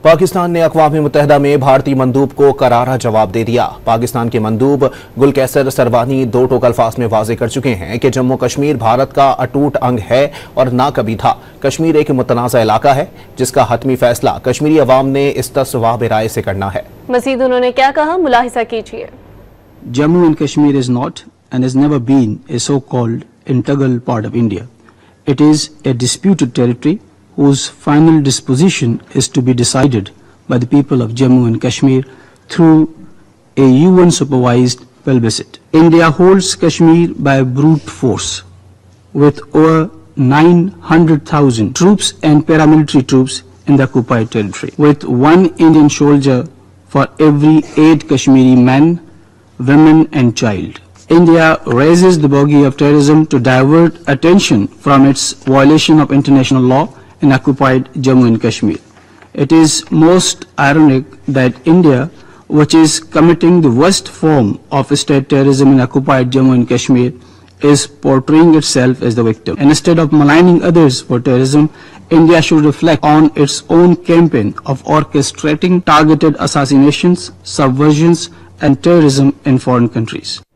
पाकिस्तान ने अقوام متحدہ में भारतीय मंदूब को करारा जवाब दे दिया। पाकिस्तान के मंदूब गुलकैसर सरवानी दो टोक अल्फाज में वाजे कर चुके हैं कि जम्मू कश्मीर भारत का अटूट अंग है और ना कभी था। कश्मीर एक मुतनाज़ा इलाका है जिसका हतमी फैसला कश्मीरी अवाम ने इस तस्वाब राय से करना है। मजीद उन्होंने क्या कहा, मुलाहिजा कीजिए। Jammu and Kashmir is not and has never been a so-called integral part of India. It is a disputed territory whose final disposition is to be decided by the people of Jammu and Kashmir through a UN-supervised plebiscite. India holds Kashmir by brute force with over 900,000 troops and paramilitary troops in the occupied territory, with one Indian soldier for every 8 Kashmiri men, women and child. India raises the bogey of terrorism to divert attention from its violation of international law in occupied Jammu and Kashmir. It is most ironic that India, which is committing the worst form of state terrorism in occupied Jammu and Kashmir, is portraying itself as the victim. And instead of maligning others for terrorism, India should reflect on its own campaign of orchestrating targeted assassinations, subversions and terrorism in foreign countries.